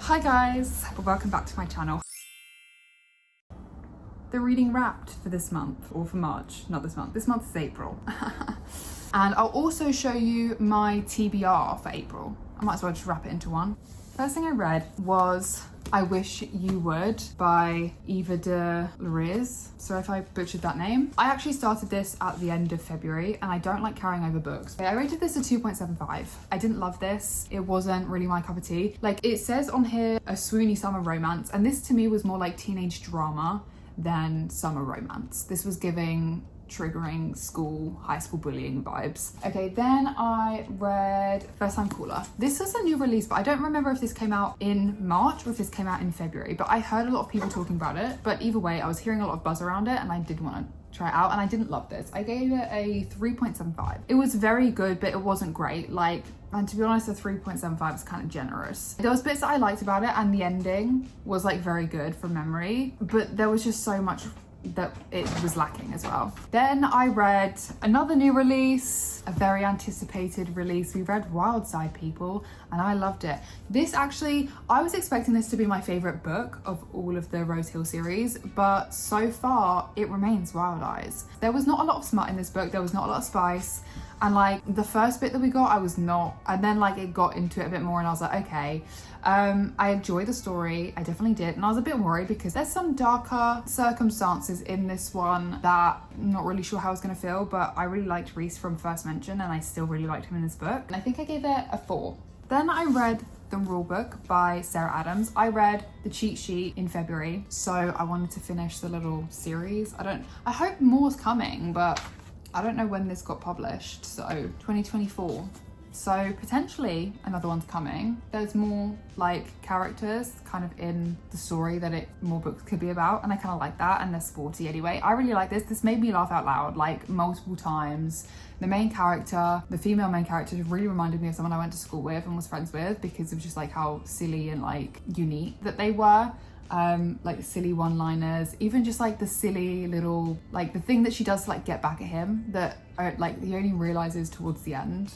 Hi guys, welcome back to my channel. The reading wrapped for this month, or for March, not this month. This month is April. And I'll also show you my TBR for April. I might as well just wrap it into one. First thing I read was I Wish You Would by Eva de Lariz. Sorry if I butchered that name. I actually started this at the end of February and I don't like carrying over books. I rated this a 2.75. I didn't love this. It wasn't really my cup of tea. Like it says on here, a swoony summer romance, and this to me was more like teenage drama than summer romance. This was giving triggering high school bullying vibes. Okay, then I read First Time Caller. This is a new release, but I don't remember if this came out in March or if this came out in February, but I heard a lot of people talking about it. But either way, I was hearing a lot of buzz around it and I did want to try it out, and I didn't love this. I gave it a 3.75. It was very good, but it wasn't great. And to be honest, a 3.75 is kind of generous. There was bits that I liked about it, and the ending was like very good from memory, but there was just so much that it was lacking as well. Then I read another new release, a very anticipated release. We read Wild Side, people, and I loved it. This actually, I was expecting this to be my favorite book of all of the Rose Hill series, but so far it remains Wild Eyes. There was not a lot of smut in this book. There was not a lot of spice. And like the first bit that we got, I was not, and then like it got into it a bit more and I was like, okay. I enjoyed the story, I definitely did, and I was a bit worried because there's some darker circumstances in this one that I'm not really sure how I was gonna feel, but I really liked Reese from First Mention and I still really liked him in this book. And I think I gave it a 4. Then I read The Rulebook by Sarah Adams. I read The Cheat Sheet in February, so I wanted to finish the little series. I hope more's coming, but I don't know when this got published, so 2024. So potentially another one's coming. There's more like characters kind of in the story that more books could be about, and I kind of like that, and they're sporty anyway. I really like this. This made me laugh out loud like multiple times. The main character, the female main character, really reminded me of someone I went to school with and was friends with because of just like how silly and like unique that they were. Like silly one-liners, even just like the silly little, like the thing that she does to like get back at him that like he only realizes towards the end.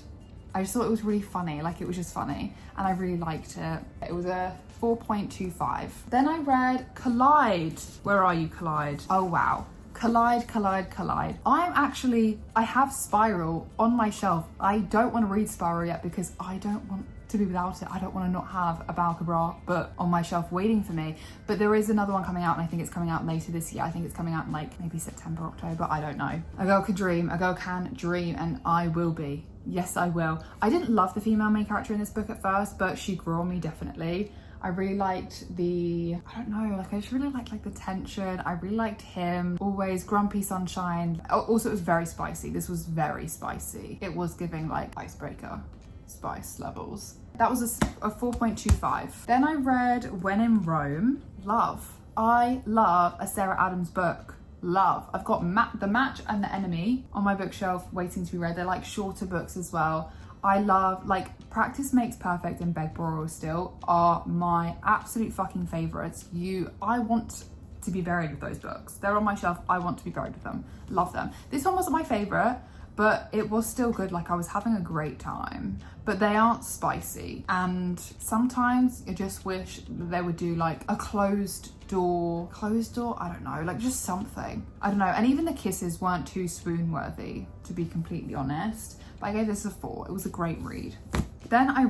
I just thought it was really funny, like it was just funny, and I really liked it. It was a 4.25. Then I read Collide. Where are you, Collide? Oh wow. Collide. I have Spiral on my shelf. I don't want to read Spiral yet because I don't want to be without it. I don't want to not have a Balcabra book on my shelf waiting for me. But there is another one coming out, and I think it's coming out later this year. I think it's coming out in like maybe September, October, I don't know. A girl can dream, and I will be. Yes, I will. I didn't love the female main character in this book at first, but she grew on me definitely. I really liked I just really liked like the tension. I really liked him, always grumpy sunshine. Also, it was very spicy. This was very spicy. It was giving like icebreaker spice levels. That was a 4.25. Then I read When in Rome. Love. I love a Sarah Adams book. Love. I've got The Match and The Enemy on my bookshelf waiting to be read. They're like shorter books as well. I love, like, Practice Makes Perfect and Beg, Borrow, Steal are my absolute fucking favorites. I want to be buried with those books. They're on my shelf. I want to be buried with them. Love them. This one wasn't my favorite, but it was still good. Like I was having a great time, but they aren't spicy. And sometimes you just wish they would do like a closed door, I don't know, like just something. I don't know. And even the kisses weren't too swoon worthy, to be completely honest. But I gave this a 4. It was a great read. Then I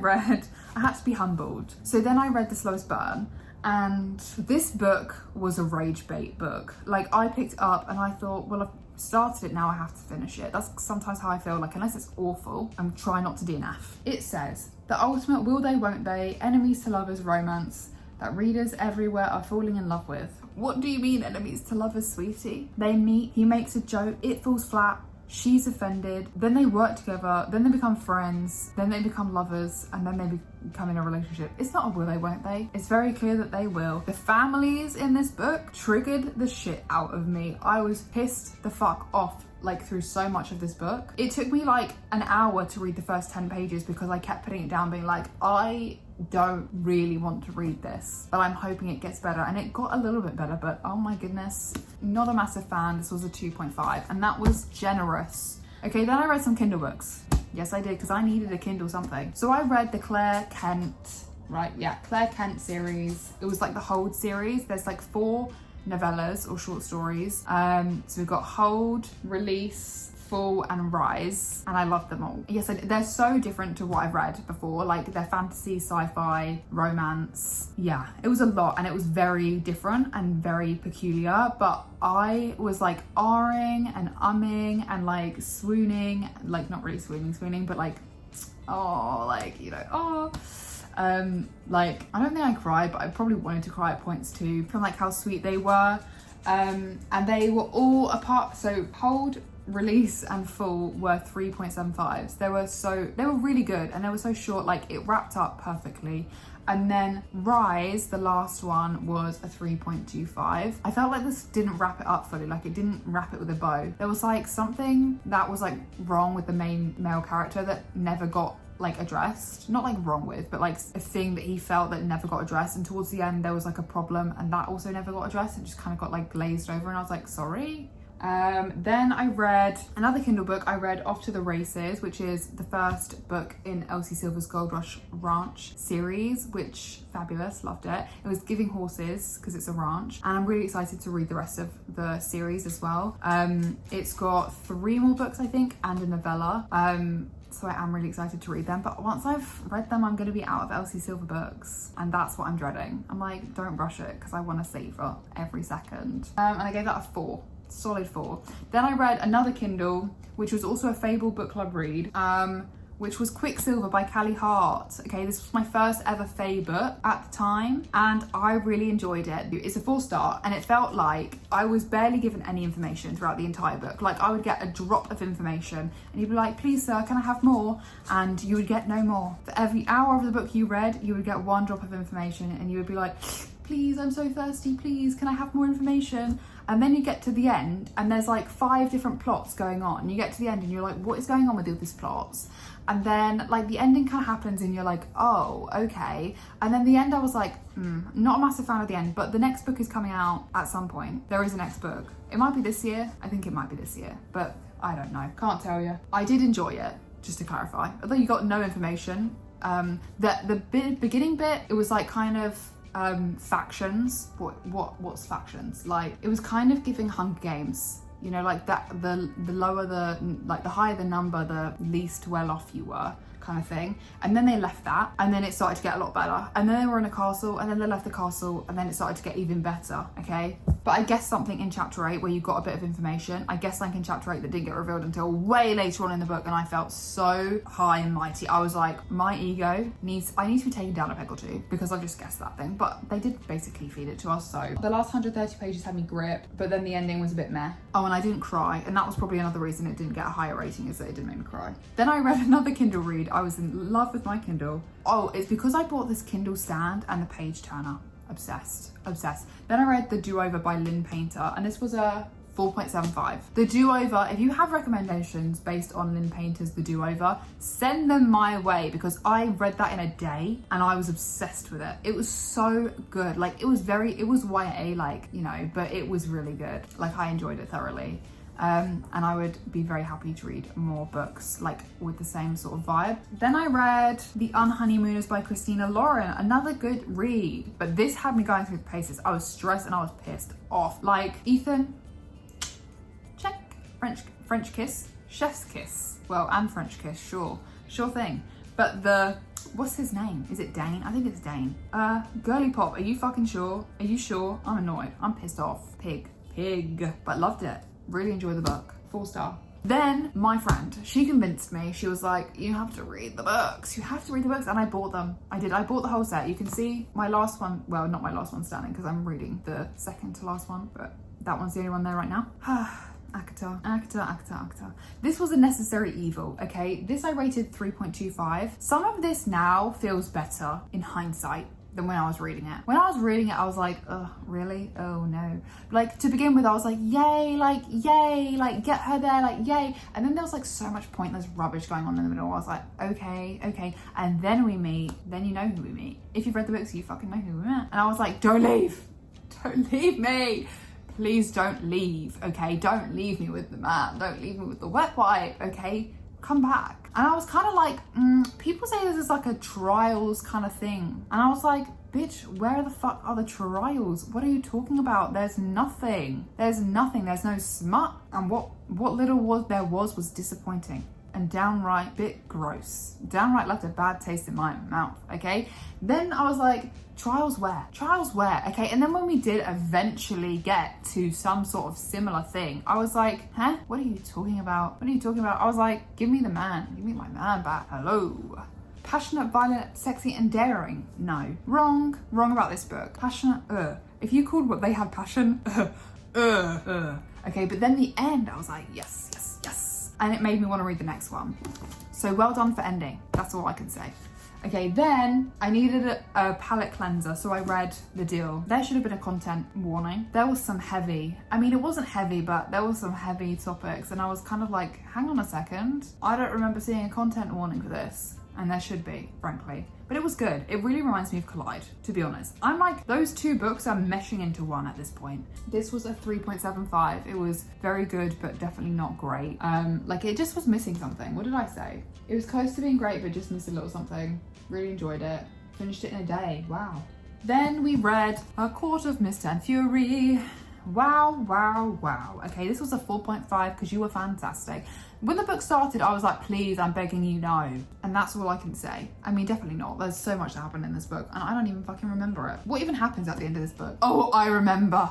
had to be humbled. So then I read The Slowest Burn. And this book was a rage bait book. Like I picked it up and I thought, well, I've started it now, I have to finish it. That's sometimes how I feel, like unless it's awful, I'm trying not to DNF. It says, the ultimate will they won't they, enemies to lovers romance that readers everywhere are falling in love with. What do you mean enemies to lovers, sweetie? They meet, he makes a joke, it falls flat, she's offended, then they work together, then they become friends, then they become lovers, and then they become in a relationship. It's not a will they won't they. It's very clear that they will. The families in this book triggered the shit out of me. I was pissed the fuck off like through so much of this book. It took me like an hour to read the first 10 pages because I kept putting it down being like, I don't really want to read this, but I'm hoping it gets better. And it got a little bit better, but oh my goodness, not a massive fan. This was a 2.5 and that was generous. Okay, then I read some Kindle books. Yes, I did, because I needed a Kindle something. So I read the Claire Kent right? Yeah, Claire Kent series. It was like the Hold series. There's like 4 novellas or short stories. So we've got Hold, Release, Fall and Rise, and I love them all. Yes, they're so different to what I've read before. Like they're fantasy, sci-fi, romance. Yeah, it was a lot and it was very different and very peculiar, but I was like ahhing and umming and like swooning, like not really swooning, but like, oh, like, you know, oh. Like I don't think I cried, but I probably wanted to cry at points too, from like how sweet they were. And they were all apart. So Hold, Release and Fall were 3.75s. They were really good and they were so short, like it wrapped up perfectly. And then Rise, the last one, was a 3.25. I felt like this didn't wrap it up fully, like it didn't wrap it with a bow. There was like something that was like wrong with the main male character that never got like addressed, not like wrong with, but like a thing that he felt that never got addressed, and towards the end there was like a problem and that also never got addressed. It just kind of got like glazed over and I was like, sorry. Then I read another Kindle book. I read Off to the Races, which is the first book in Elsie Silver's Gold Rush Ranch series, which fabulous, loved it. It was giving horses because it's a ranch, and I'm really excited to read the rest of the series as well. It's got 3 more books, I think, and a novella. So I am really excited to read them, but once I've read them, I'm going to be out of Elsie Silver books, and that's what I'm dreading. I'm like, don't rush it, because I want to savor every second. And I gave that a 4. Solid 4. Then I read another Kindle, which was also a Fable book club read, which was Quicksilver by Callie Hart. Okay, this was my first ever Fae book at the time, and I really enjoyed it. It's a 4-star, and it felt like I was barely given any information throughout the entire book. Like I would get a drop of information, and you'd be like, please sir, can I have more? And you would get no more. For every hour of the book you read, you would get 1 drop of information, and you would be like, please, I'm so thirsty, please, can I have more information? And then you get to the end and there's like 5 different plots going on. You get to the end and you're like, what is going on with all these plots? And then like the ending kind of happens and you're like, oh, okay. And then the end I was like, not a massive fan of the end, but the next book is coming out at some point. There is a next book. It might be this year. I think it might be this year, but I don't know. Can't tell you. I did enjoy it, just to clarify. Although you got no information. The beginning bit, it was like kind of factions. What's factions? Like it was kind of giving Hunger Games, you know, like that the lower the, like the higher the number, the least well off you were, kind of thing. And then they left that, and then it started to get a lot better, and then they were in a castle, and then they left the castle, and then it started to get even better. Okay, but I guess something in chapter 8 where you got a bit of information, I guess like in chapter 8 that didn't get revealed until way later on in the book, and I felt so high and mighty. I was like, my ego I need to be taken down a peg or 2 because I've just guessed that thing. But they did basically feed it to us. So the last 130 pages had me gripped, but then the ending was a bit meh. Oh, and I didn't cry, and that was probably another reason it didn't get a higher rating, is that it didn't make me cry. Then I read another Kindle read. I was in love with my Kindle. Oh, it's because I bought this Kindle stand and the page turner. Obsessed. Then I read The Do-Over by Lynn Painter, and this was a 4.75. The Do-Over, if you have recommendations based on Lynn Painter's The Do-Over, send them my way, because I read that in a day and I was obsessed with it. It was so good. Like it was YA, like, you know, but it was really good. Like I enjoyed it thoroughly. And I would be very happy to read more books like with the same sort of vibe. Then I read The Unhoneymooners by Christina Lauren, another good read, but this had me going through the paces. I was stressed and I was pissed off. Like, Ethan, check, French kiss, chef's kiss. Well, and French kiss, sure thing. But what's his name? Is it Dane? I think it's Dane. Girly Pop, are you fucking sure? Are you sure? I'm annoyed, I'm pissed off. Pig, but loved it. Really enjoyed the book. 4-star. Then my friend, she convinced me. She was like, you have to read the books. You have to read the books. And I bought them. I did. I bought the whole set. You can see my last one. Well, not my last one standing because I'm reading the second to last one. But that one's the only one there right now. Akata. This was a necessary evil, okay? This I rated 3.25. Some of this now feels better in hindsight than when I was reading it. When I was reading it, I was like, oh, really? Oh no. Like, to begin with, I was like, yay, like, get her there, like, yay. And then there was like so much pointless rubbish going on in the middle. I was like, okay. And then we meet. Then you know who we meet. If you've read the books, you fucking know who we met. And I was like, don't leave me. Please don't leave, okay? Don't leave me with the man. Don't leave me with the wet wipe, okay? come back. And I was kind of like, people say this is like a trials kind of thing. And I was like, bitch, where the fuck are the trials? What are you talking about? There's nothing. There's nothing. There's no smut. And what little there was disappointing and downright bit gross. Downright left a bad taste in my mouth, okay? Then I was like, trials where? Trials where? Okay, and then when we did eventually get to some sort of similar thing, I was like, huh? What are you talking about? What are you talking about? I was like, give me the man. Give me my man back. Hello. Passionate, violent, sexy, and daring. No. Wrong. Wrong about this book. Passionate, If you called what they had passion, Okay, but then the end, I was like, yes, yes, yes. And it made me want to read the next one. So well done for ending. That's all I can say. Okay, then I needed a palette cleanser, so I read The Deal. There should have been a content warning. There was some heavy, I mean, it wasn't heavy, but there was some heavy topics, and I was kind of like, hang on a second. I don't remember seeing a content warning for this. And there should be, frankly. But it was good. It really reminds me of Collide, to be honest. I'm like, those two books are meshing into one at this point. This was a 3.75. It was very good, but definitely not great. Like, it just was missing something. What did I say? It was close to being great, but just missed a little something. Really enjoyed it. Finished it in a day. Wow. Then we read A Court of Mist and Fury. Wow, wow, wow. Okay, this was a 4.5 because you were fantastic. When the book started, I was like, please, I'm begging you, no. And that's all I can say. I mean, definitely not. There's so much that happened in this book, and I don't even fucking remember it. What even happens at the end of this book? Oh, I remember.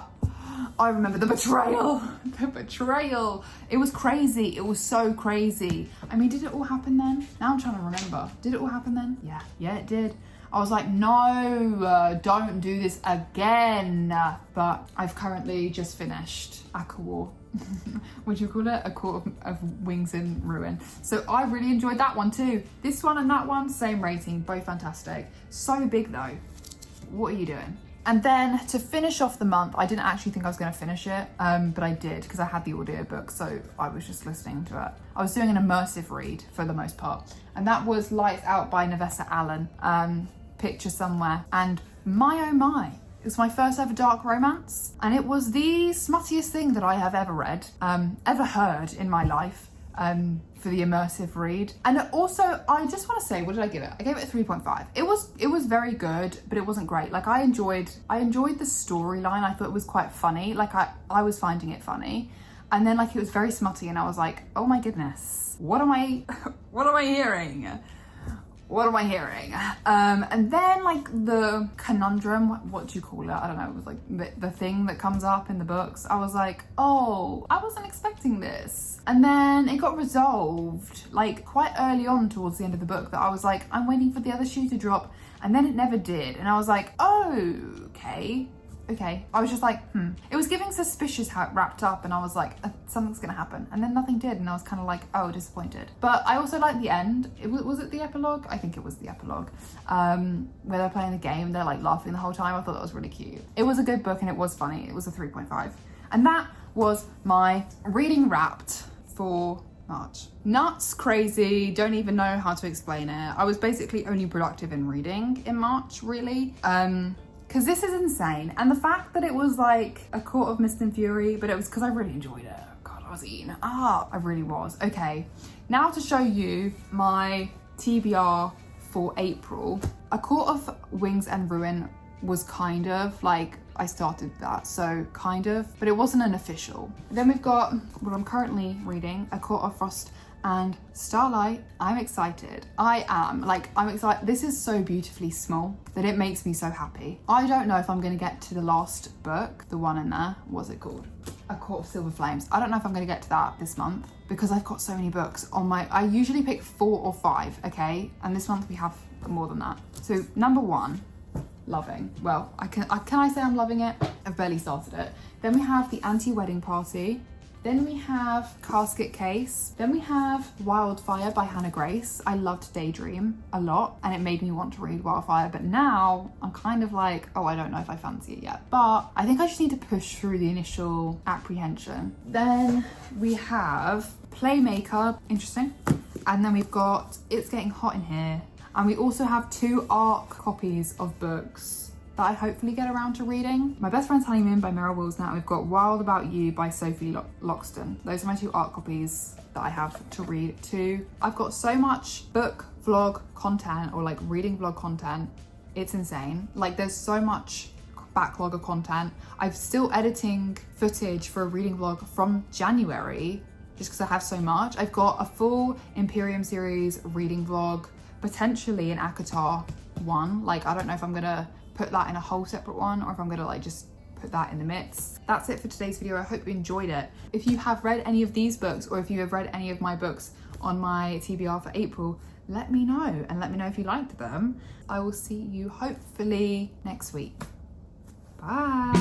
I remember the betrayal. The betrayal. It was crazy. It was so crazy. I mean, did it all happen then? Now I'm trying to remember. Did it all happen then? Yeah, it did. I was like, no, don't do this again. But I've currently just finished ACOWAR. What do you call it? A Court of Wings in Ruin. So I really enjoyed that one too. This one and that one, same rating, both fantastic. So big though. What are you doing? And then to finish off the month, I didn't actually think I was going to finish it, but I did because I had the audiobook, so I was just listening to it. I was doing an immersive read for the most part, and that was Lights Out by Navessa Allen, Picture Somewhere. And my oh my, it was my first ever dark romance, and it was the smuttiest thing that I have ever read, ever heard in my life. For the immersive read. And also, I just want to say, what did I give it? I gave it a 3.5. It was very good, but it wasn't great. Like, I enjoyed the storyline. I thought it was quite funny. Like, I was finding it funny. And then, like, it was very smutty, and I was like, oh my goodness, what am I hearing? What am I hearing? And then, like, the conundrum, what do you call it? I don't know. It was like the thing that comes up in the books. I was like, oh, I wasn't expecting this. And then it got resolved, like, quite early on towards the end of the book, that I was like, I'm waiting for the other shoe to drop. And then it never did. And I was like, oh, okay. I was just like, It was giving suspicious how it wrapped up, and I was like, something's gonna happen. And then nothing did, and I was kind of like, oh, disappointed. But I also liked the end. Was it the epilogue? I think it was the epilogue. Where they're playing the game, they're like laughing the whole time. I thought that was really cute. It was a good book, and it was funny. It was a 3.5. And that was my reading wrapped for March. Nuts, crazy, don't even know how to explain it. I was basically only productive in reading in March, really. Because this is insane. And the fact that it was like A Court of Mist and Fury, but it was because I really enjoyed it. God, I was eating up. I really was. Okay, now to show you my TBR for April. A Court of Wings and Ruin was kind of like, I started that, so kind of, but it wasn't an official. Then we've got what I'm currently reading, A Court of Frost and Starlight. I'm excited. I'm excited. This is so beautifully small that it makes me so happy. I don't know if I'm going to get to the last book, the one in there. What's it called? A Court of Silver Flames. I don't know if I'm going to get to that this month because I've got so many books on my... I usually pick 4 or 5, okay? And this month we have more than that. So number 1, loving. Well, can I say I'm loving it? I've barely started it. Then we have The Anti-Wedding Party. Then we have Casket Case. Then we have Wildfire by Hannah Grace. I loved Daydream a lot, and it made me want to read Wildfire, but now I'm kind of like, oh, I don't know if I fancy it yet. But I think I just need to push through the initial apprehension. Then we have Playmaker, interesting. And then we've got It's Getting Hot in Here. And we also have 2 ARC copies of books that I hopefully get around to reading. My Best Friend's Honeymoon by Meryl Wilsnat. We've got Wild About You by Sophie Loxton. Those are my 2 art copies that I have to read too. I've got so much book vlog content, or like reading vlog content. It's insane. Like there's so much backlog of content. I'm still editing footage for a reading vlog from January just because I have so much. I've got a full Imperium series reading vlog, potentially an ACOTAR one. Like I don't know if I'm gonna put that in a whole separate one or if I'm gonna like just put that in the mix. That's it for today's video. I hope you enjoyed it. If you have read any of these books, or if you have read any of my books on my TBR for April, let me know, and let me know if you liked them. I will see you hopefully next week. Bye.